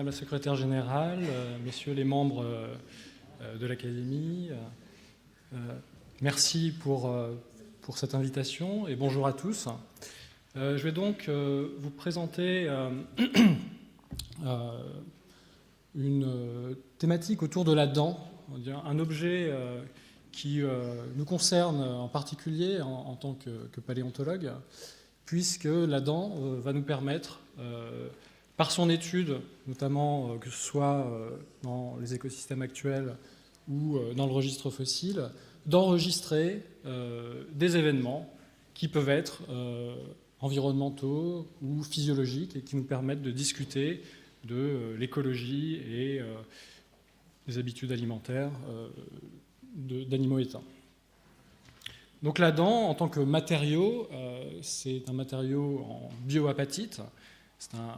Madame la secrétaire générale, messieurs les membres de l'Académie, merci pour cette invitation et bonjour à tous. Je vais donc vous présenter une thématique autour de la dent, un objet qui nous concerne en particulier en tant que paléontologue, puisque la dent va nous permettre, par son étude, notamment que ce soit dans les écosystèmes actuels ou dans le registre fossile, d'enregistrer des événements qui peuvent être environnementaux ou physiologiques et qui nous permettent de discuter de l'écologie et des habitudes alimentaires d'animaux éteints. Donc la dent, en tant que matériau, c'est un matériau en bioapatite, c'est un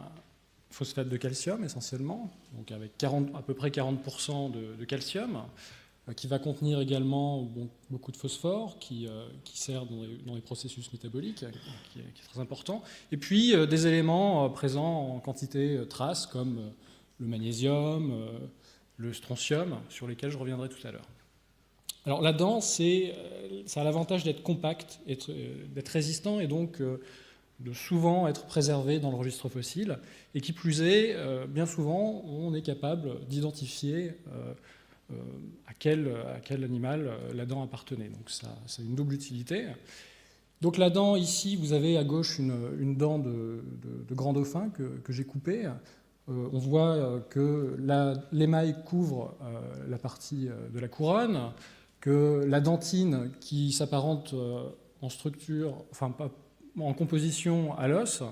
phosphate de calcium essentiellement, donc avec à peu près 40% de calcium, qui va contenir également beaucoup de phosphore, qui sert dans les processus métaboliques, qui est très important, et puis des éléments présents en quantité trace, comme le magnésium, le strontium, sur lesquels je reviendrai tout à l'heure. Alors la dent, ça a l'avantage d'être compact, d'être résistant et donc de souvent être préservé dans le registre fossile. Et qui plus est, bien souvent, on est capable d'identifier à quel animal la dent appartenait. Donc ça a une double utilité. Donc la dent, ici, vous avez à gauche une dent de grand dauphin que j'ai coupée. On voit que l'émail couvre la partie de la couronne, que la dentine qui s'apparente en structure, enfin en composition à l'os,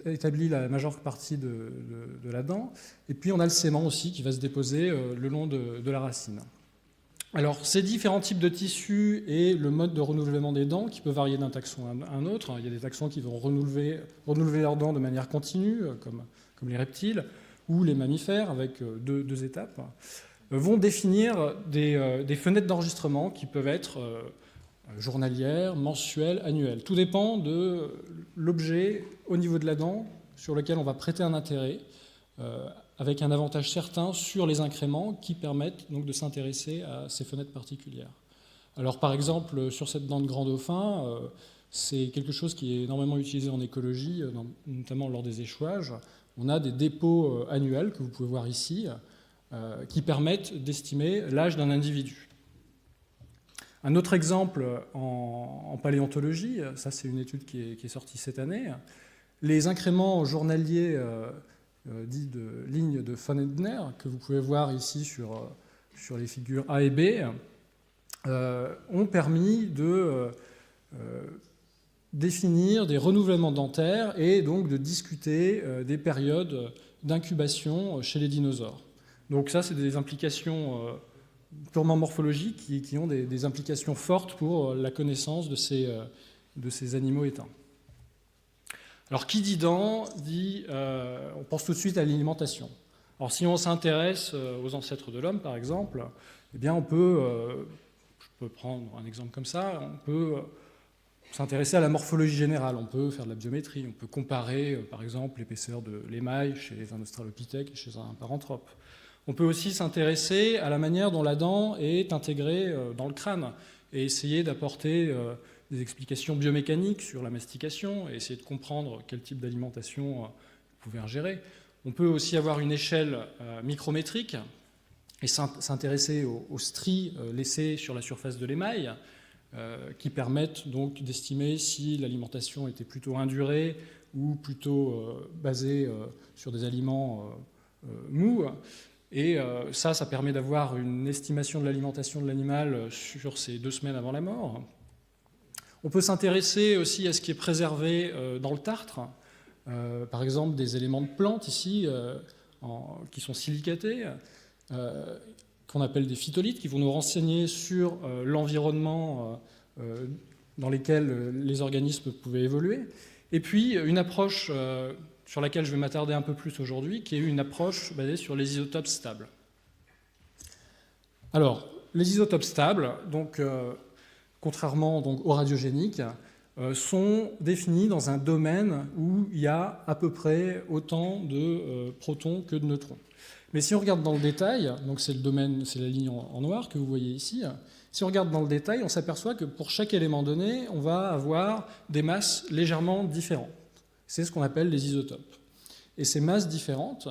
établit la majeure partie de la dent. Et puis on a le sément aussi qui va se déposer le long de la racine. Alors ces différents types de tissus et le mode de renouvellement des dents qui peut varier d'un taxon à un autre. Il y a des taxons qui vont renouveler leurs dents de manière continue, comme les reptiles, ou les mammifères avec deux étapes, vont définir des fenêtres d'enregistrement qui peuvent être journalières, mensuelles, annuelles. Tout dépend de l'objet au niveau de la dent sur lequel on va prêter un intérêt, avec un avantage certain sur les incréments qui permettent donc de s'intéresser à ces fenêtres particulières. Alors par exemple, sur cette dent de grand dauphin, c'est quelque chose qui est énormément utilisé en écologie, notamment lors des échouages. On a des dépôts annuels que vous pouvez voir ici, qui permettent d'estimer l'âge d'un individu. Un autre exemple en paléontologie, ça c'est une étude qui est sortie cette année, les incréments journaliers dits de ligne de von Ebner, que vous pouvez voir ici sur les figures A et B, ont permis de définir des renouvellements dentaires et donc de discuter des périodes d'incubation chez les dinosaures. Donc ça, c'est des implications purement morphologiques qui ont des implications fortes pour la connaissance de ces animaux éteints. Alors, qui dit dents, on pense tout de suite à l'alimentation. Alors, si on s'intéresse aux ancêtres de l'homme, par exemple, eh bien, je peux prendre un exemple comme ça, on peut s'intéresser à la morphologie générale, on peut faire de la biométrie, on peut comparer, par exemple, l'épaisseur de l'émail chez un australopithèque et chez un paranthrope. On peut aussi s'intéresser à la manière dont la dent est intégrée dans le crâne et essayer d'apporter des explications biomécaniques sur la mastication et essayer de comprendre quel type d'alimentation vous pouvez ingérer. On peut aussi avoir une échelle micrométrique et s'intéresser aux stries laissées sur la surface de l'émail qui permettent donc d'estimer si l'alimentation était plutôt indurée ou plutôt basée sur des aliments mous. Et ça permet d'avoir une estimation de l'alimentation de l'animal sur ces 2 semaines avant la mort. On peut s'intéresser aussi à ce qui est préservé dans le tartre, par exemple des éléments de plantes ici, qui sont silicatés, qu'on appelle des phytolithes, qui vont nous renseigner sur l'environnement dans lequel les organismes pouvaient évoluer. Et puis une approche sur laquelle je vais m'attarder un peu plus aujourd'hui, qui est une approche basée sur les isotopes stables. Alors, les isotopes stables, donc, contrairement donc, aux radiogéniques, sont définis dans un domaine où il y a à peu près autant de protons que de neutrons. Mais si on regarde dans le détail, donc c'est le domaine, c'est la ligne en noir que vous voyez ici, si on regarde dans le détail, on s'aperçoit que pour chaque élément donné, on va avoir des masses légèrement différentes. C'est ce qu'on appelle les isotopes. Et ces masses différentes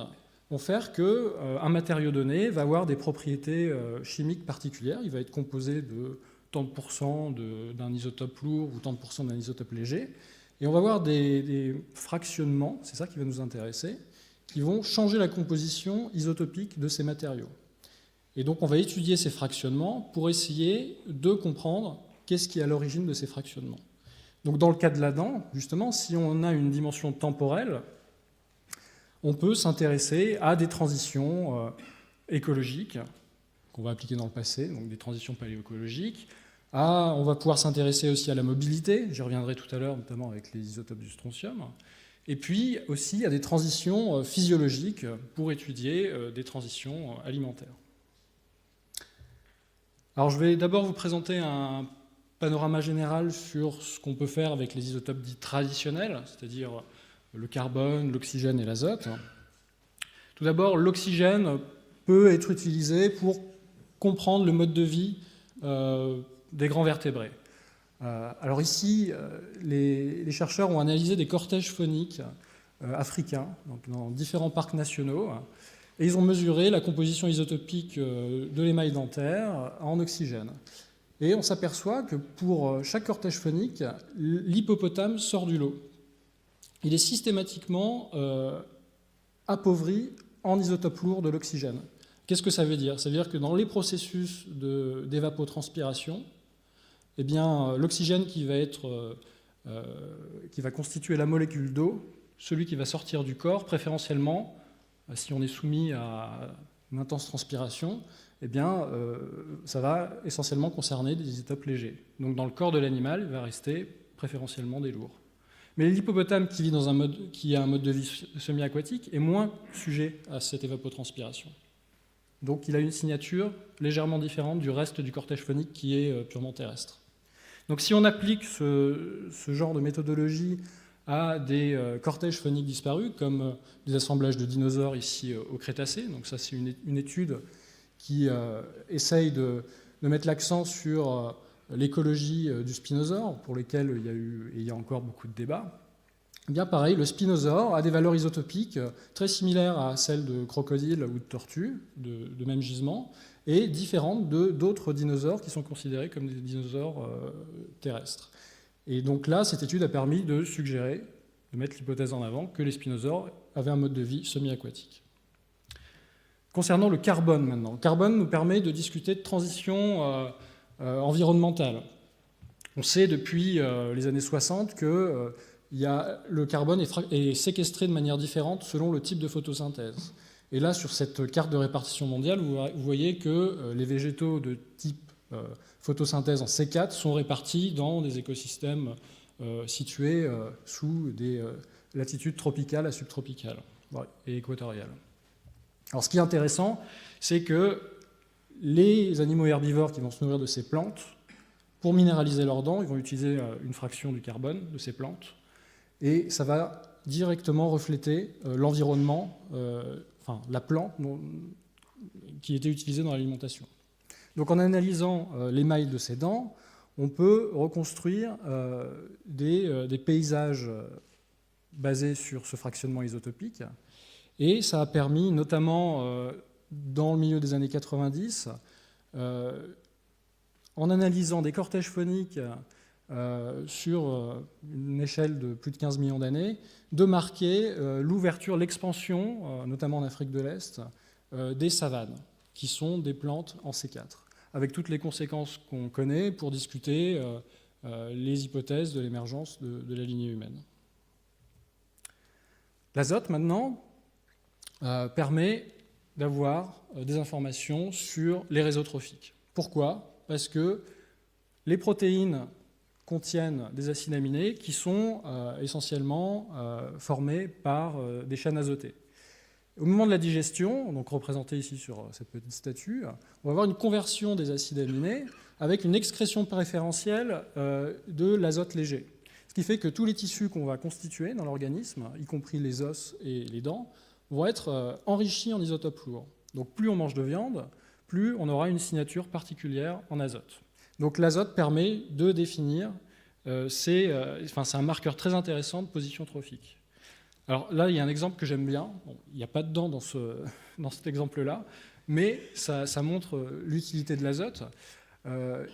vont faire qu'un matériau donné va avoir des propriétés chimiques particulières. Il va être composé de tant de pourcents d'un isotope lourd ou tant de pourcents d'un isotope léger. Et on va avoir des fractionnements, c'est ça qui va nous intéresser, qui vont changer la composition isotopique de ces matériaux. Et donc on va étudier ces fractionnements pour essayer de comprendre qu'est-ce qui est à l'origine de ces fractionnements. Donc dans le cas de l'Adam, justement, si on a une dimension temporelle, on peut s'intéresser à des transitions écologiques qu'on va appliquer dans le passé, donc des transitions paléoécologiques. On va pouvoir s'intéresser aussi à la mobilité, j'y reviendrai tout à l'heure, notamment avec les isotopes du strontium. Et puis aussi à des transitions physiologiques pour étudier des transitions alimentaires. Alors je vais d'abord vous présenter un panorama général sur ce qu'on peut faire avec les isotopes dits traditionnels, c'est-à-dire le carbone, l'oxygène et l'azote. Tout d'abord, l'oxygène peut être utilisé pour comprendre le mode de vie des grands vertébrés. Alors ici, les chercheurs ont analysé des cortèges fauniques africains donc dans différents parcs nationaux et ils ont mesuré la composition isotopique de l'émail dentaire en oxygène. Et on s'aperçoit que pour chaque cortège faunique, l'hippopotame sort du lot. Il est systématiquement appauvri en isotope lourd de l'oxygène. Qu'est-ce que ça veut dire? Ça veut dire que dans les processus d'évapotranspiration, eh bien, l'oxygène qui va constituer la molécule d'eau, celui qui va sortir du corps, préférentiellement, si on est soumis à une intense transpiration, eh bien, ça va essentiellement concerner des isotopes légers. Donc dans le corps de l'animal, il va rester préférentiellement des lourds. Mais l'hippopotame qui a un mode de vie semi-aquatique est moins sujet à cette évapotranspiration. Donc il a une signature légèrement différente du reste du cortège faunique qui est purement terrestre. Donc si on applique ce genre de méthodologie à des cortèges fauniques disparus, comme des assemblages de dinosaures ici au Crétacé, donc ça c'est une étude qui essaye de mettre l'accent sur l'écologie du spinosaure, pour lesquels il y a encore beaucoup de débats. Eh bien pareil, le spinosaure a des valeurs isotopiques très similaires à celles de crocodiles ou de tortues, de même gisement, et différentes d'autres dinosaures qui sont considérés comme des dinosaures terrestres. Et donc là, cette étude a permis de suggérer, de mettre l'hypothèse en avant, que les spinosaures avaient un mode de vie semi-aquatique. Concernant le carbone maintenant, le carbone nous permet de discuter de transition environnementale. On sait depuis les années 60 que le carbone est séquestré de manière différente selon le type de photosynthèse. Et là, sur cette carte de répartition mondiale, vous voyez que les végétaux de type photosynthèse en C4 sont répartis dans des écosystèmes situés sous des latitudes tropicales à subtropicales et équatoriales. Alors ce qui est intéressant, c'est que les animaux herbivores qui vont se nourrir de ces plantes, pour minéraliser leurs dents, ils vont utiliser une fraction du carbone de ces plantes, et ça va directement refléter l'environnement, la plante qui était utilisée dans l'alimentation. Donc en analysant l'émail de ces dents, on peut reconstruire des paysages basés sur ce fractionnement isotopique, et ça a permis, notamment dans le milieu des années 90, en analysant des cortèges fauniques sur une échelle de plus de 15 millions d'années, de marquer l'ouverture, l'expansion, notamment en Afrique de l'Est, des savanes, qui sont des plantes en C4, avec toutes les conséquences qu'on connaît pour discuter les hypothèses de l'émergence de la lignée humaine. L'azote, maintenant, permet d'avoir des informations sur les réseaux trophiques. Pourquoi? Parce que les protéines contiennent des acides aminés qui sont essentiellement formés par des chaînes azotées. Au moment de la digestion, donc représenté ici sur cette petite statue, on va avoir une conversion des acides aminés avec une excrétion préférentielle de l'azote léger. qui fait que tous les tissus qu'on va constituer dans l'organisme, y compris les os et les dents, vont être enrichis en isotopes lourds. Donc plus on mange de viande, plus on aura une signature particulière en azote. Donc l'azote permet de définir, c'est un marqueur très intéressant de position trophique. Alors là, il y a un exemple que j'aime bien. Bon, il n'y a pas de dents dans cet exemple-là, mais ça montre l'utilité de l'azote.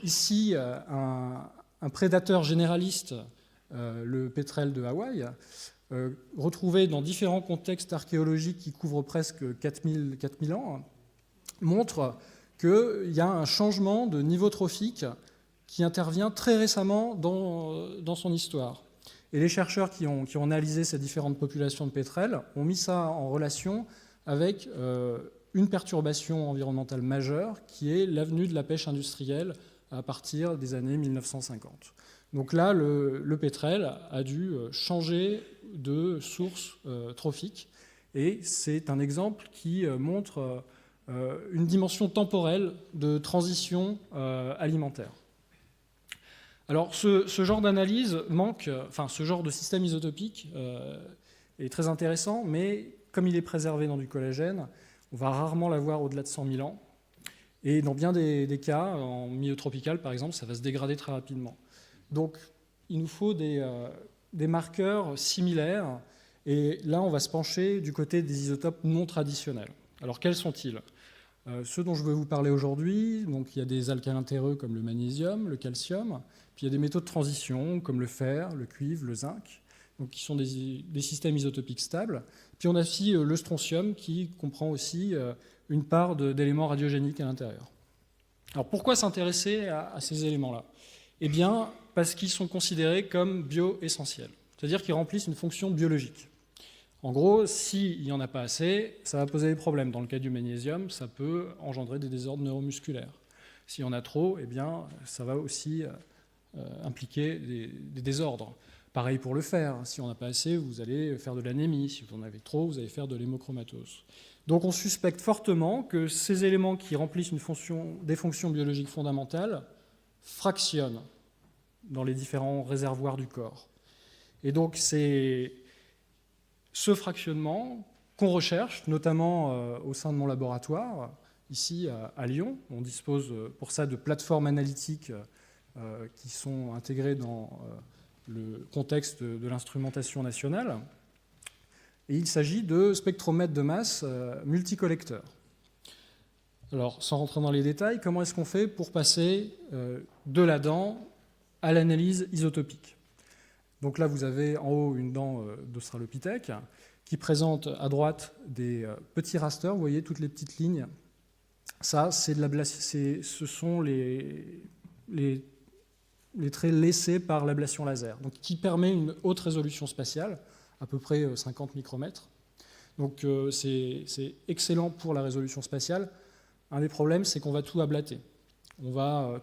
Ici, un prédateur généraliste, le pétrel de Hawaï, retrouvé dans différents contextes archéologiques qui couvrent presque 4000 ans, montre qu'il y a un changement de niveau trophique qui intervient très récemment dans son histoire. Et les chercheurs qui ont analysé ces différentes populations de pétrels ont mis ça en relation avec une perturbation environnementale majeure qui est l'avenue de la pêche industrielle à partir des années 1950. Donc là, le pétrel a dû changer de source trophique, et c'est un exemple qui montre une dimension temporelle de transition alimentaire. Alors ce genre d'analyse ce genre de système isotopique est très intéressant, mais comme il est préservé dans du collagène, on va rarement l'avoir au-delà de 100 000 ans. Et dans bien des cas, en milieu tropical par exemple, ça va se dégrader très rapidement. Donc il nous faut des marqueurs similaires, et là on va se pencher du côté des isotopes non traditionnels. Alors quels sont-ils ? Ceux dont je veux vous parler aujourd'hui, donc il y a des alcalins terreux comme le magnésium, le calcium, puis il y a des métaux de transition comme le fer, le cuivre, le zinc, donc qui sont des systèmes isotopiques stables. Puis on a aussi le strontium qui comprend aussi une part d'éléments radiogéniques à l'intérieur. Alors pourquoi s'intéresser à ces éléments-là ? Eh bien parce qu'ils sont considérés comme bioessentiels, c'est-à-dire qu'ils remplissent une fonction biologique. En gros, s'il n'y en a pas assez, ça va poser des problèmes. Dans le cas du magnésium, ça peut engendrer des désordres neuromusculaires. S'il y en a trop, eh bien, ça va aussi impliquer des désordres. Pareil pour le fer. Si on n'a pas assez, vous allez faire de l'anémie. Si vous en avez trop, vous allez faire de l'hémochromatose. Donc on suspecte fortement que ces éléments qui remplissent des fonctions biologiques fondamentales fractionnent dans les différents réservoirs du corps. Et donc c'est ce fractionnement qu'on recherche, notamment au sein de mon laboratoire, ici à Lyon. On dispose pour ça de plateformes analytiques qui sont intégrées dans le contexte de l'instrumentation nationale. Et il s'agit de spectromètres de masse multicollecteurs. Alors, sans rentrer dans les détails, comment est-ce qu'on fait pour passer de la dent à l'analyse isotopique ? Donc là, vous avez en haut une dent d'Australopithèque qui présente à droite des petits rasters. Vous voyez toutes les petites lignes. Ça, ce sont les traits laissés par l'ablation laser, donc qui permet une haute résolution spatiale, à peu près 50 micromètres. Donc c'est excellent pour la résolution spatiale. Un des problèmes, c'est qu'on va tout ablater.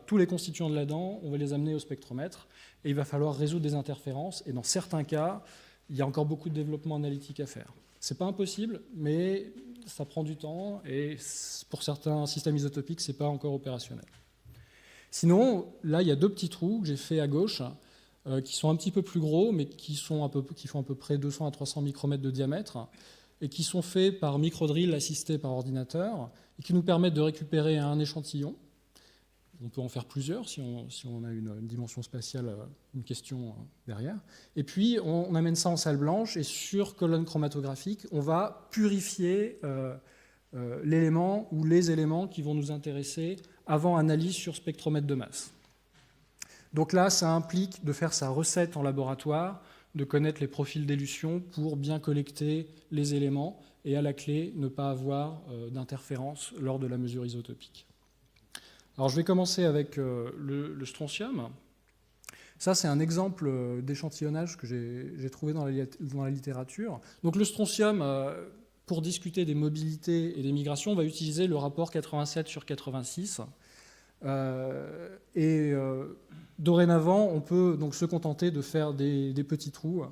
Tous les constituants de la dent, on va les amener au spectromètre, et il va falloir résoudre des interférences, et dans certains cas, il y a encore beaucoup de développement analytique à faire. Ce n'est pas impossible, mais ça prend du temps, et pour certains systèmes isotopiques, ce n'est pas encore opérationnel. Sinon, là, il y a deux petits trous que j'ai faits à gauche, qui sont un petit peu plus gros, mais qui font à peu près 200 à 300 micromètres de diamètre, et qui sont faits par microdrill assisté par ordinateur, et qui nous permettent de récupérer un échantillon. On peut en faire plusieurs si on a une dimension spatiale, une question derrière. Et puis, on amène ça en salle blanche, et sur colonne chromatographique, on va purifier l'élément ou les éléments qui vont nous intéresser avant analyse sur spectromètre de masse. Donc là, ça implique de faire sa recette en laboratoire, de connaître les profils d'élution pour bien collecter les éléments et à la clé, ne pas avoir d'interférence lors de la mesure isotopique. Alors je vais commencer avec le strontium. Ça, c'est un exemple d'échantillonnage que j'ai trouvé dans la littérature. Donc le strontium, pour discuter des mobilités et des migrations, on va utiliser le rapport 87/86. Dorénavant, on peut donc se contenter de faire des petits trous,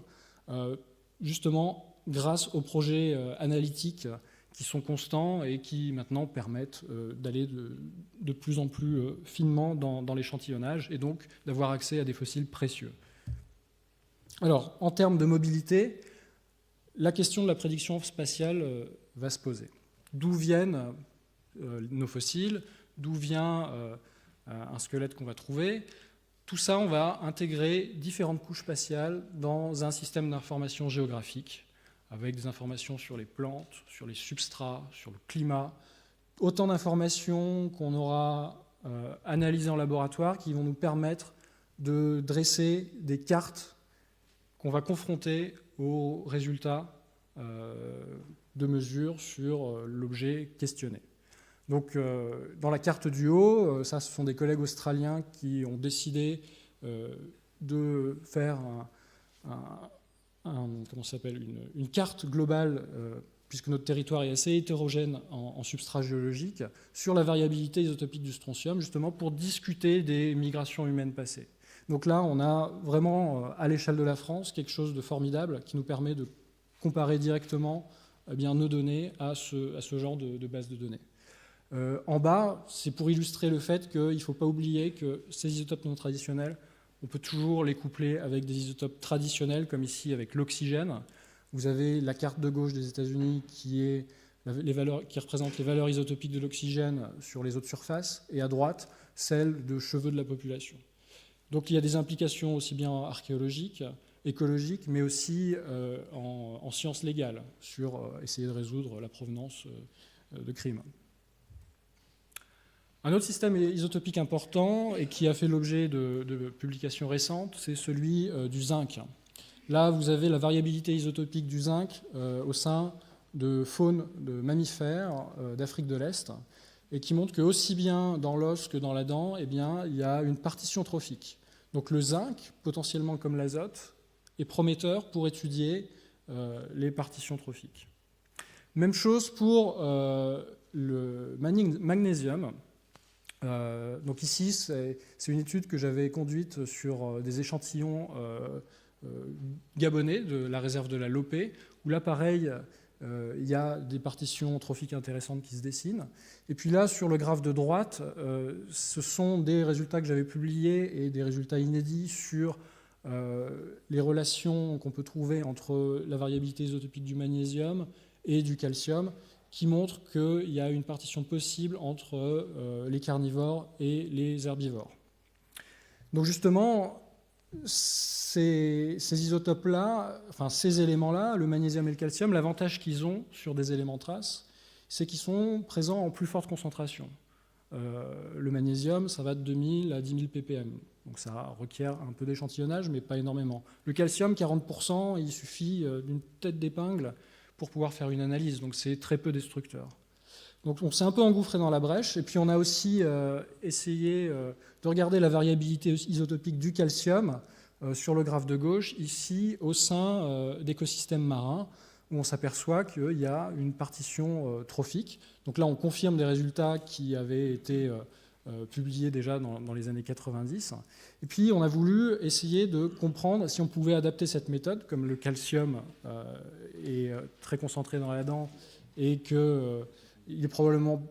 justement grâce aux projets analytiques qui sont constants et qui maintenant permettent d'aller de plus en plus finement dans l'échantillonnage et donc d'avoir accès à des fossiles précieux. Alors, en termes de mobilité, la question de la prédiction spatiale va se poser. D'où viennent nos fossiles? D'où vient un squelette qu'on va trouver? Tout ça, on va intégrer différentes couches spatiales dans un système d'information géographique, avec des informations sur les plantes, sur les substrats, sur le climat, autant d'informations qu'on aura analysées en laboratoire qui vont nous permettre de dresser des cartes qu'on va confronter aux résultats de mesure sur l'objet questionné. Donc, dans la carte du haut, ça, ce sont des collègues australiens qui ont décidé de faire une carte globale, puisque notre territoire est assez hétérogène en substrat géologique, sur la variabilité isotopique du strontium, justement pour discuter des migrations humaines passées. Donc là, on a vraiment, à l'échelle de la France, quelque chose de formidable qui nous permet de comparer directement nos données à ce genre de base de données. En bas, c'est pour illustrer le fait qu'il ne faut pas oublier que ces isotopes non traditionnels, on peut toujours les coupler avec des isotopes traditionnels, comme ici avec l'oxygène. Vous avez la carte de gauche des États-Unis qui représente les valeurs isotopiques de l'oxygène sur les eaux de surface, et à droite, celle de cheveux de la population. Donc il y a des implications aussi bien archéologiques, écologiques, mais aussi en sciences légales, sur essayer de résoudre la provenance de crimes. Un autre système isotopique important et qui a fait l'objet de publications récentes, c'est celui du zinc. Là, vous avez la variabilité isotopique du zinc au sein de faune de mammifères d'Afrique de l'Est, et qui montre que aussi bien dans l'os que dans la dent, il y a une partition trophique. Donc le zinc, potentiellement comme l'azote, est prometteur pour étudier les partitions trophiques. Même chose pour le magnésium. Donc ici, c'est une étude que j'avais conduite sur des échantillons gabonais de la réserve de la Lopé, où là, pareil, il y a des partitions trophiques intéressantes qui se dessinent. Et puis là, sur le graphe de droite, ce sont des résultats que j'avais publiés et des résultats inédits sur les relations qu'on peut trouver entre la variabilité isotopique du magnésium et du calcium, qui montrent qu'il y a une partition possible entre les carnivores et les herbivores. Donc justement, ces isotopes-là, enfin ces éléments-là, le magnésium et le calcium, l'avantage qu'ils ont sur des éléments traces, c'est qu'ils sont présents en plus forte concentration. Le magnésium, ça va de 2000 à 10 000 ppm, donc ça requiert un peu d'échantillonnage, mais pas énormément. Le calcium, 40%, il suffit d'une tête d'épingle pour pouvoir faire une analyse, donc c'est très peu destructeur. Donc on s'est un peu engouffré dans la brèche, et puis on a aussi essayé de regarder la variabilité isotopique du calcium sur le graphe de gauche, ici au sein d'écosystèmes marins, où on s'aperçoit qu'il y a une partition trophique. Donc là on confirme des résultats qui avaient été publiés déjà dans les années 90. Et puis on a voulu essayer de comprendre si on pouvait adapter cette méthode, comme le calcium est très concentré dans la dent et qu'il est probablement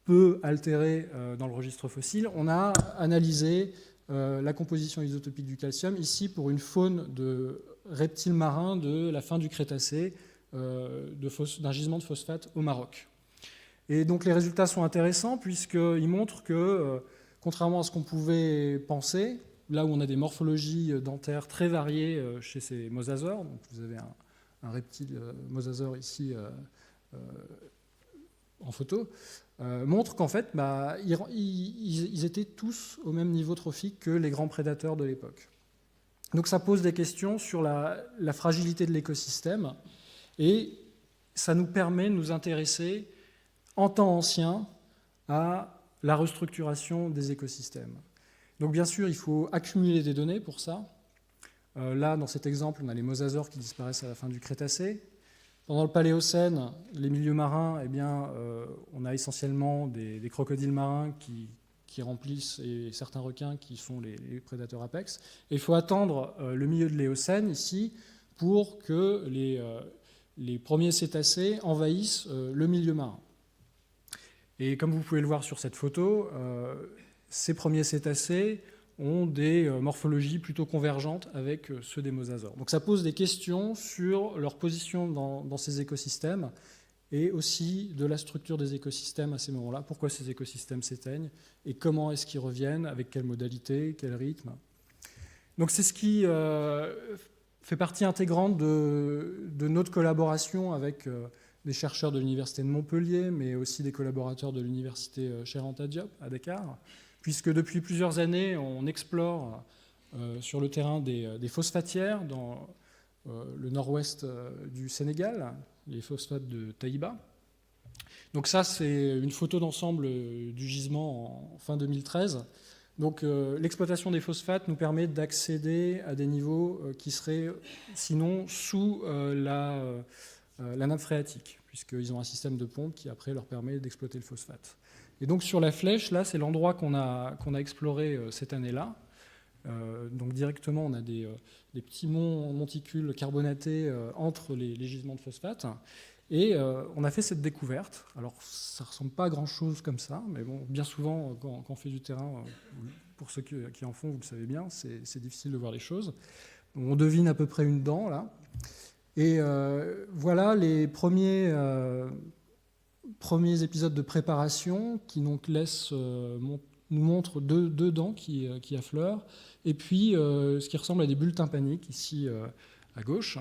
peu altéré dans le registre fossile. On a analysé la composition isotopique du calcium, ici pour une faune de reptiles marins de la fin du Crétacé, d'un gisement de phosphate au Maroc. Et donc les résultats sont intéressants puisqu'ils montrent que, contrairement à ce qu'on pouvait penser, là où on a des morphologies dentaires très variées chez ces mosasaures, donc vous avez un reptile mosasaure ici en photo, montre qu'en fait, ils étaient tous au même niveau trophique que les grands prédateurs de l'époque. Donc ça pose des questions sur la fragilité de l'écosystème, et ça nous permet de nous intéresser en temps ancien à la restructuration des écosystèmes. Donc bien sûr, il faut accumuler des données pour ça. Là, dans cet exemple, on a les mosasaures qui disparaissent à la fin du Crétacé. Pendant le Paléocène, les milieux marins, on a essentiellement des crocodiles marins qui remplissent, et certains requins qui sont les prédateurs apex. Et il faut attendre le milieu de l'Éocène, ici, pour que les premiers cétacés envahissent le milieu marin. Et comme vous pouvez le voir sur cette photo, ces premiers cétacés ont des morphologies plutôt convergentes avec ceux des mosasaures. Donc ça pose des questions sur leur position dans ces écosystèmes et aussi de la structure des écosystèmes à ces moments-là. Pourquoi ces écosystèmes s'éteignent et comment est-ce qu'ils reviennent, avec quelle modalité, quel rythme. Donc c'est ce qui fait partie intégrante de notre collaboration avec des chercheurs de l'Université de Montpellier, mais aussi des collaborateurs de l'Université Cheikh Anta Diop à Dakar, puisque depuis plusieurs années, on explore sur le terrain des phosphatières dans le nord-ouest du Sénégal, les phosphates de Taïba. Donc ça, c'est une photo d'ensemble du gisement en fin 2013. Donc l'exploitation des phosphates nous permet d'accéder à des niveaux qui seraient sinon sous la nappe phréatique, puisqu'ils ont un système de pompe qui après leur permet d'exploiter le phosphate. Et donc sur la flèche, là, c'est l'endroit qu'on a exploré cette année-là. Donc directement, on a des petits monticules carbonatés entre les gisements de phosphate. Et on a fait cette découverte. Alors, ça ne ressemble pas à grand-chose comme ça, mais bon, bien souvent, quand on fait du terrain, pour ceux qui en font, vous le savez bien, c'est difficile de voir les choses. Donc, on devine à peu près une dent, là. Et voilà les premiers épisodes de préparation qui donc nous montrent deux dents qui affleurent, et puis ce qui ressemble à des bulles tympaniques, ici à gauche.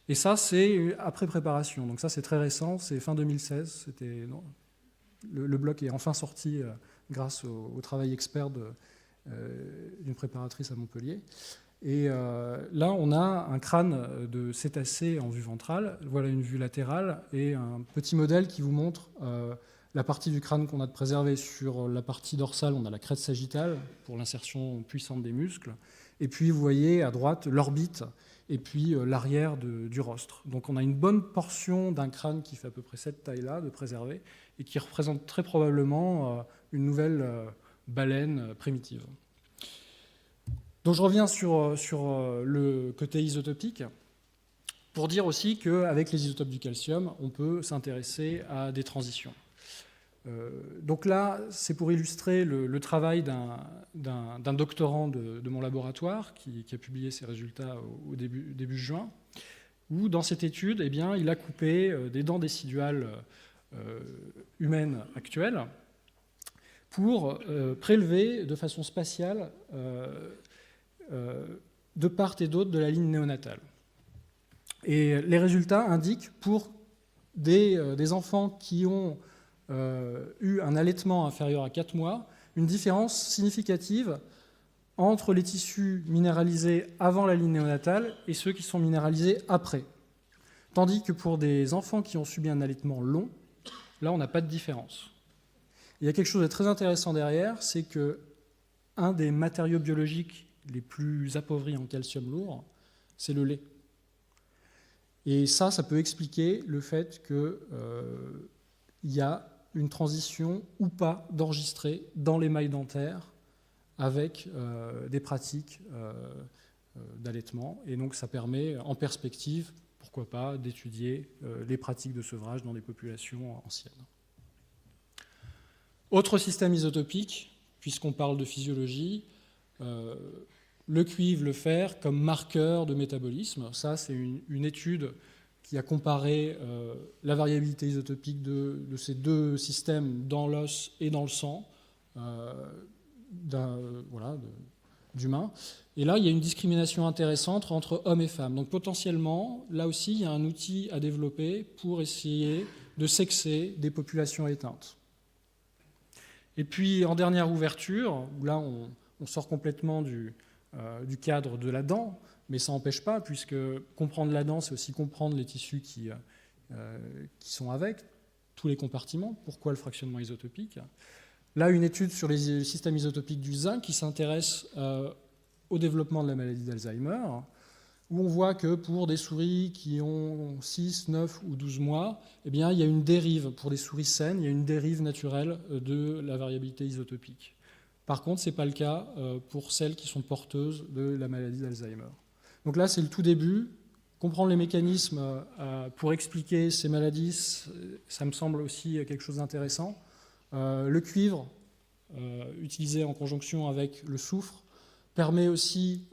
Et ça, c'est après préparation. Donc ça, c'est très récent, c'est fin 2016. Le bloc est enfin sorti grâce au travail expert d'une préparatrice à Montpellier. Et là, on a un crâne de cétacé en vue ventrale. Voilà une vue latérale et un petit modèle qui vous montre la partie du crâne qu'on a de préserver. Sur la partie dorsale, on a la crête sagittale pour l'insertion puissante des muscles. Et puis, vous voyez à droite l'orbite et puis l'arrière du rostre. Donc, on a une bonne portion d'un crâne qui fait à peu près cette taille-là de préserver et qui représente très probablement une nouvelle baleine primitive. Donc je reviens sur le côté isotopique pour dire aussi qu'avec les isotopes du calcium, on peut s'intéresser à des transitions. Donc là, c'est pour illustrer le travail d'un doctorant de mon laboratoire qui a publié ses résultats au début juin, où dans cette étude, eh bien, il a coupé des dents déciduales humaines actuelles pour prélever de façon spatiale de part et d'autre de la ligne néonatale. Et les résultats indiquent pour des enfants qui ont eu un allaitement inférieur à 4 mois, une différence significative entre les tissus minéralisés avant la ligne néonatale et ceux qui sont minéralisés après. Tandis que pour des enfants qui ont subi un allaitement long, là, on n'a pas de différence. Il y a quelque chose de très intéressant derrière, c'est qu'un des matériaux biologiques les plus appauvris en calcium lourd, c'est le lait. Et ça peut expliquer le fait qu'il y a une transition ou pas d'enregistrer dans l'émail dentaire avec des pratiques d'allaitement. Et donc ça permet, en perspective, pourquoi pas, d'étudier les pratiques de sevrage dans des populations anciennes. Autre système isotopique, puisqu'on parle de physiologie, le cuivre, le fer comme marqueur de métabolisme. Ça, c'est une étude qui a comparé la variabilité isotopique de ces deux systèmes dans l'os et dans le sang d'humains. Et là, il y a une discrimination intéressante entre hommes et femmes. Donc potentiellement, là aussi, il y a un outil à développer pour essayer de sexer des populations éteintes. Et puis, en dernière ouverture, où là, on sort complètement du cadre de la dent, mais ça n'empêche pas, puisque comprendre la dent, c'est aussi comprendre les tissus qui sont avec, tous les compartiments. Pourquoi le fractionnement isotopique? Là, une étude sur les systèmes isotopiques du zinc qui s'intéresse au développement de la maladie d'Alzheimer, où on voit que pour des souris qui ont 6, 9 ou 12 mois, eh bien, il y a une dérive, pour des souris saines, il y a une dérive naturelle de la variabilité isotopique. Par contre, ce n'est pas le cas pour celles qui sont porteuses de la maladie d'Alzheimer. Donc là, c'est le tout début. Comprendre les mécanismes pour expliquer ces maladies, ça me semble aussi quelque chose d'intéressant. Le cuivre, utilisé en conjonction avec le soufre, permet aussi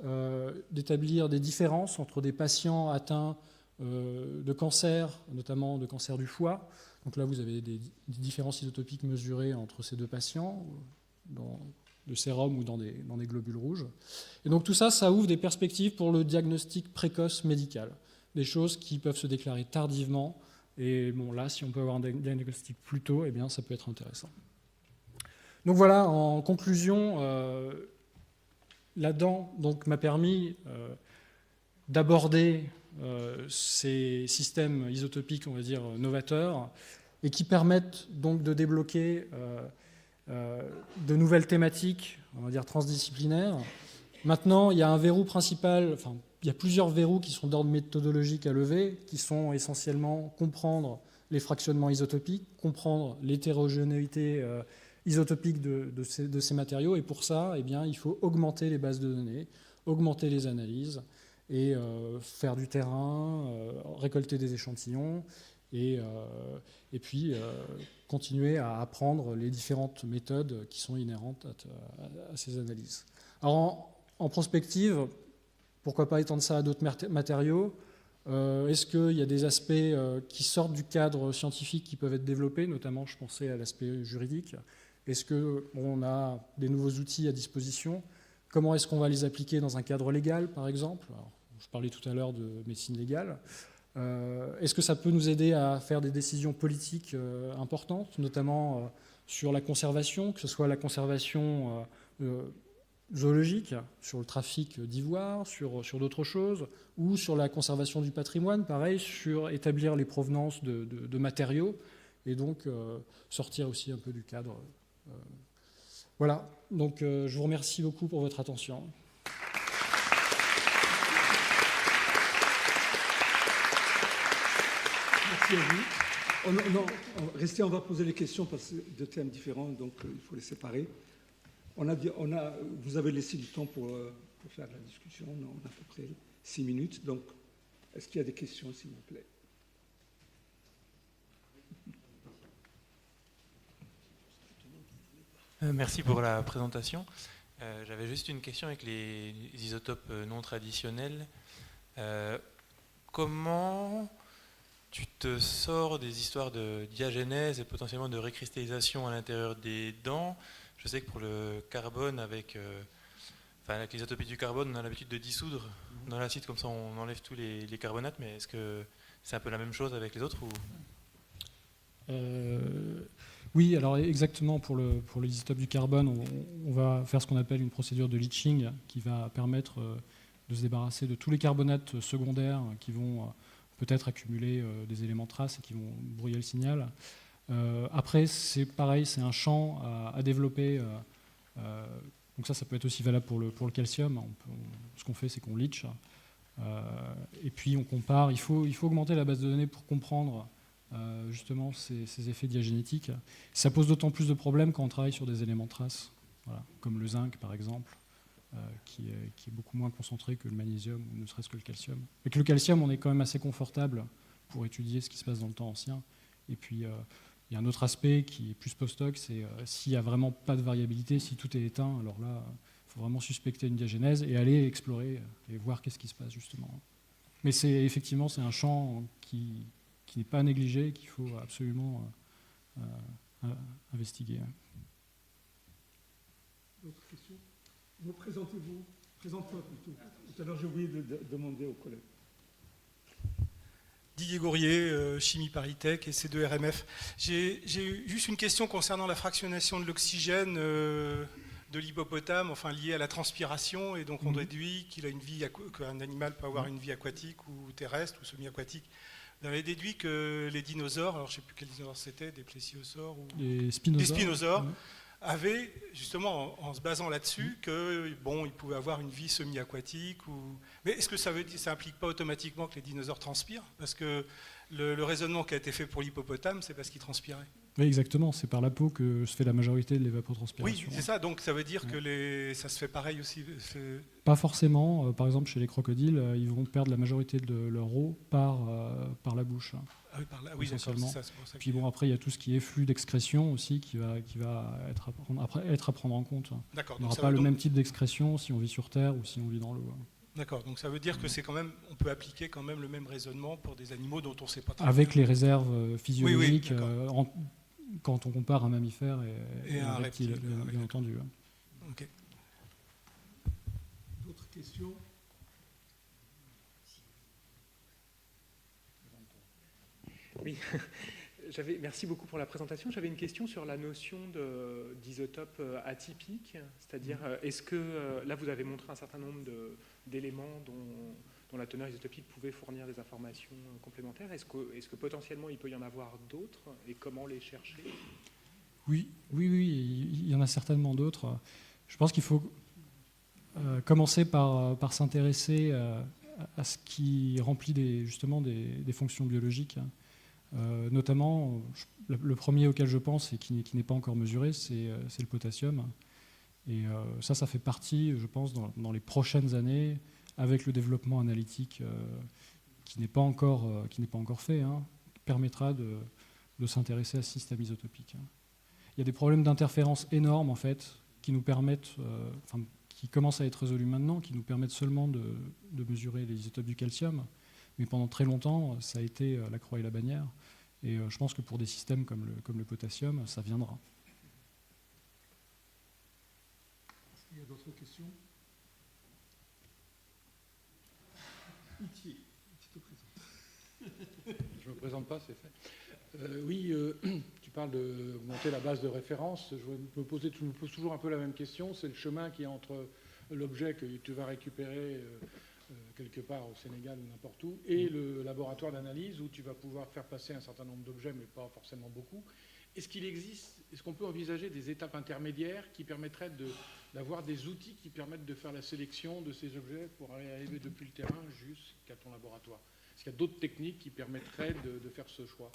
d'établir des différences entre des patients atteints de cancer, notamment de cancer du foie. Donc là, vous avez des différences isotopiques mesurées entre ces deux patients, dans le sérum ou dans des globules rouges. Et donc tout ça, ça ouvre des perspectives pour le diagnostic précoce médical, des choses qui peuvent se déclarer tardivement. Et bon, là, si on peut avoir un diagnostic plus tôt, eh bien, ça peut être intéressant. Donc voilà, en conclusion, là-dedans m'a permis d'aborder ces systèmes isotopiques, on va dire, novateurs, et qui permettent donc de débloquer de nouvelles thématiques, on va dire, transdisciplinaires. Maintenant, il y a un verrou principal, enfin, il y a plusieurs verrous qui sont d'ordre méthodologique à lever, qui sont essentiellement comprendre les fractionnements isotopiques, comprendre l'hétérogénéité isotopique de ces matériaux, et pour ça, eh bien, il faut augmenter les bases de données, augmenter les analyses, et faire du terrain, récolter des échantillons, et puis continuer à apprendre les différentes méthodes qui sont inhérentes à ces analyses. Alors en prospective, pourquoi pas étendre ça à d'autres matériaux? Est-ce qu'il y a des aspects qui sortent du cadre scientifique qui peuvent être développés, notamment je pensais à l'aspect juridique? Est-ce qu'on a des nouveaux outils à disposition? Comment est-ce qu'on va les appliquer dans un cadre légal, par exemple? Alors, je parlais tout à l'heure de médecine légale. Est-ce que ça peut nous aider à faire des décisions politiques importantes, notamment sur la conservation, que ce soit la conservation zoologique, sur le trafic d'ivoire, sur d'autres choses, ou sur la conservation du patrimoine, pareil, sur établir les provenances de matériaux, et donc sortir aussi un peu du cadre. Voilà, donc je vous remercie beaucoup pour votre attention. Merci à vous. Restez, on va poser les questions parce que de thèmes différents, donc il faut les séparer. Vous avez laissé du temps pour faire la discussion, on a à peu près 6 minutes. Donc, est-ce qu'il y a des questions, s'il vous plaît? Merci pour la présentation. J'avais juste une question avec les isotopes non traditionnels. Comment tu te sors des histoires de diagénèse et potentiellement de récristallisation à l'intérieur des dents? Je sais que pour le carbone, avec l'isotopie du carbone, on a l'habitude de dissoudre dans l'acide, comme ça on enlève tous les carbonates, mais est-ce que c'est un peu la même chose avec les autres ou... Oui, alors exactement, pour l'isotope du carbone, on va faire ce qu'on appelle une procédure de leaching qui va permettre de se débarrasser de tous les carbonates secondaires qui vont peut-être accumuler des éléments traces et qui vont brouiller le signal. Après, c'est pareil, c'est un champ à développer. Donc ça peut être aussi valable pour le calcium. Ce qu'on fait, c'est qu'on leach. Et puis on compare. Il faut augmenter la base de données pour comprendre justement ces effets diagénétiques. Ça pose d'autant plus de problèmes quand on travaille sur des éléments traces, voilà, comme le zinc par exemple, qui est beaucoup moins concentré que le magnésium ou ne serait-ce que le calcium. Avec le calcium, on est quand même assez confortable pour étudier ce qui se passe dans le temps ancien. Et puis il y a un autre aspect qui est plus post-hoc, c'est s'il n'y a vraiment pas de variabilité, si tout est éteint, alors là, il faut vraiment suspecter une diagénèse et aller explorer et voir qu'est-ce qui se passe justement. Mais effectivement, c'est un champ qui n'est pas négligé, qu'il faut absolument investiguer. D'autres questions? Vous présentez-vous. Présente-toi plutôt. Tout à l'heure, j'ai oublié de demander aux collègues. Didier Gourrier, Chimie Paris-Tech et C2RMF. J'ai juste une question concernant la fractionnation de l'oxygène de l'hippopotame, enfin liée à la transpiration, et donc on déduit qu'un animal peut avoir une vie aquatique ou terrestre ou semi-aquatique. Vous avez déduit que les dinosaures, alors je ne sais plus quels dinosaures c'était, des plésiosaures ou des spinosaures, avaient, justement, en se basant là-dessus, qu'ils pouvaient avoir une vie semi-aquatique. Mais est-ce que ça implique pas automatiquement que les dinosaures transpirent? Parce que le raisonnement qui a été fait pour l'hippopotame, c'est parce qu'il transpirait. Oui, exactement. C'est par la peau que se fait la majorité de l'évapotranspiration. Oui, c'est ça. Donc ça veut dire que ça se fait pareil aussi. Pas forcément. Par exemple, chez les crocodiles, ils vont perdre la majorité de leur eau par la bouche. Ah oui, par là. Oui, d'accord, essentiellement. c'est ça, c'est pour ça Puis bon, après, il y a tout ce qui est flux d'excrétion aussi qui va être à prendre en compte. D'accord, On donc n'aura ça pas veut le donc- même type d'excrétion si on vit sur Terre ou si on vit dans l'eau. D'accord, donc ça veut dire que c'est quand même, on peut appliquer quand même le même raisonnement pour des animaux dont on ne sait pas très Avec bien. les réserves physiologiques, d'accord. quand on compare un mammifère et Et un un reptile, reptile, bien d'accord. entendu. Ok. D'autres questions? Oui, merci beaucoup pour la présentation. J'avais une question sur la notion d'isotope atypique, c'est-à-dire est-ce que là vous avez montré un certain nombre d'éléments dont la teneur isotopique pouvait fournir des informations complémentaires. Est-ce que potentiellement il peut y en avoir d'autres et comment les chercher? Oui, il y en a certainement d'autres. Je pense qu'il faut commencer par s'intéresser à ce qui remplit justement des fonctions biologiques. Notamment, le premier auquel je pense et qui n'est pas encore mesuré, c'est le potassium. Et ça fait partie, je pense, dans les prochaines années, avec le développement analytique qui n'est pas encore fait, permettra de s'intéresser à ce système isotopique. Il y a des problèmes d'interférence énormes, en fait, qui nous permettent, qui commencent à être résolus maintenant, qui nous permettent seulement de mesurer les isotopes du calcium. Mais pendant très longtemps, ça a été la croix et la bannière. Et je pense que pour des systèmes comme le potassium, ça viendra. Est-ce qu'il y a d'autres questions? Itier, tu te présentes. Je ne me présente pas, c'est fait. Oui, tu parles d'augmenter la base de référence. Je me pose toujours un peu la même question. C'est le chemin qui est entre l'objet que tu vas récupérer quelque part au Sénégal ou n'importe où, et le laboratoire d'analyse où tu vas pouvoir faire passer un certain nombre d'objets, mais pas forcément beaucoup. Est-ce qu'on peut envisager des étapes intermédiaires qui permettraient d'avoir des outils qui permettent de faire la sélection de ces objets pour arriver depuis le terrain jusqu'à ton laboratoire? Est-ce qu'il y a d'autres techniques qui permettraient de faire ce choix?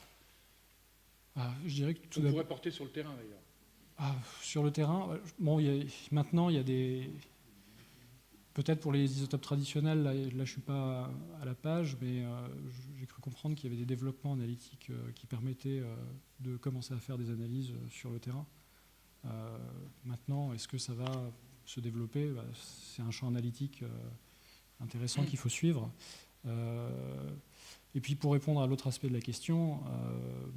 Je dirais que tout On pourrait porter sur le terrain d'ailleurs. Sur le terrain, bon, maintenant, il y a des... Peut-être pour les isotopes traditionnels, là je ne suis pas à la page, mais j'ai cru comprendre qu'il y avait des développements analytiques qui permettaient de commencer à faire des analyses sur le terrain. Maintenant, est-ce que ça va se développer? C'est un champ analytique intéressant qu'il faut suivre. Et puis pour répondre à l'autre aspect de la question,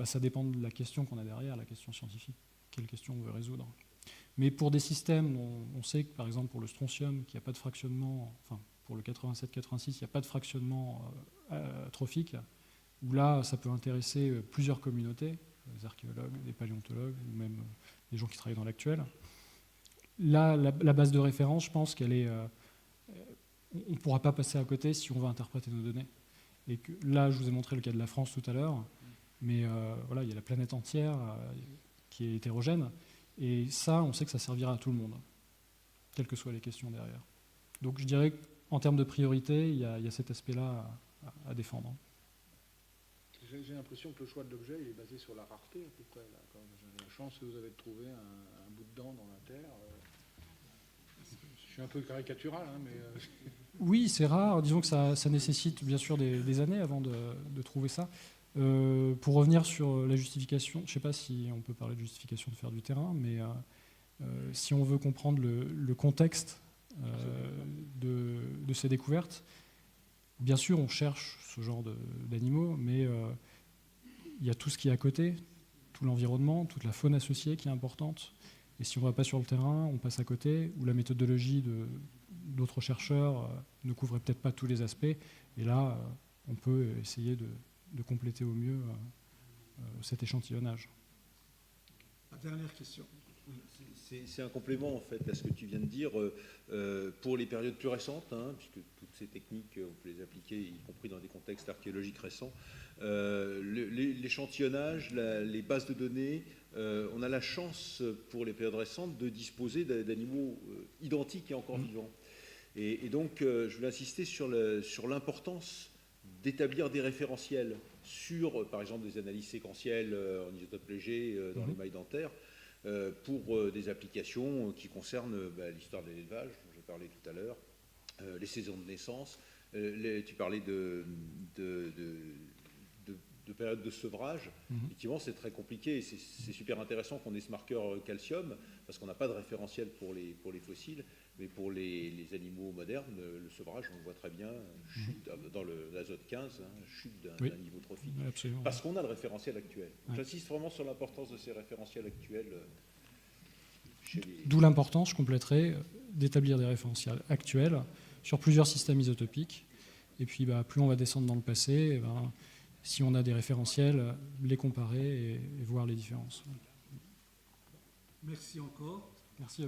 ça dépend de la question qu'on a derrière, la question scientifique. Quelle question on veut résoudre? Mais pour des systèmes, on sait que par exemple pour le strontium, qu'il n'y a pas de fractionnement, enfin pour le 87-86, il n'y a pas de fractionnement trophique, où là ça peut intéresser plusieurs communautés, des archéologues, des paléontologues, ou même des gens qui travaillent dans l'actuel. Là, la base de référence, je pense qu'elle est... on ne pourra pas passer à côté si on veut interpréter nos données. Et que, là, je vous ai montré le cas de la France tout à l'heure, mais voilà, il y a la planète entière qui est hétérogène. Et ça, on sait que ça servira à tout le monde, quelles que soient les questions derrière. Donc je dirais qu'en termes de priorité, il y a cet aspect-là à défendre. J'ai l'impression que le choix de l'objet est basé sur la rareté à peu près. Là. Quand vous avez la chance que vous avez de trouver un bout de dent dans la terre. Je suis un peu caricatural, mais... Oui, c'est rare. Disons que ça nécessite bien sûr des années avant de trouver ça. Pour revenir sur la justification, je ne sais pas si on peut parler de justification de faire du terrain, mais si on veut comprendre le contexte de ces découvertes, bien sûr on cherche ce genre d'animaux, mais il y a tout ce qui est à côté, tout l'environnement, toute la faune associée qui est importante. Et si on ne va pas sur le terrain, on passe à côté, ou la méthodologie d'autres chercheurs ne couvrait peut-être pas tous les aspects. Et là, on peut essayer de compléter au mieux cet échantillonnage. La dernière question. C'est un complément en fait à ce que tu viens de dire pour les périodes plus récentes, puisque toutes ces techniques on peut les appliquer y compris dans des contextes archéologiques récents. L'échantillonnage, les bases de données, on a la chance pour les périodes récentes de disposer d'animaux identiques et encore vivants. Et donc je voulais insister sur l'importance d'établir des référentiels sur, par exemple, des analyses séquentielles en isotope léger dans les mailles dentaires, pour des applications qui concernent l'histoire de l'élevage, dont j'ai parlé tout à l'heure, les saisons de naissance. Tu parlais de période de sevrage. Effectivement, c'est très compliqué et c'est super intéressant qu'on ait ce marqueur calcium parce qu'on n'a pas de référentiel pour les fossiles, mais pour les animaux modernes, le sevrage, on le voit très bien, chute dans l'azote 15, chute d'un niveau trophique. Absolument. Parce qu'on a le référentiel actuel. J'insiste vraiment sur l'importance de ces référentiels actuels. D'où l'importance, je compléterai, d'établir des référentiels actuels sur plusieurs systèmes isotopiques. Et puis, plus on va descendre dans le passé, si on a des référentiels, les comparer et voir les différences. Merci encore. Merci à vous.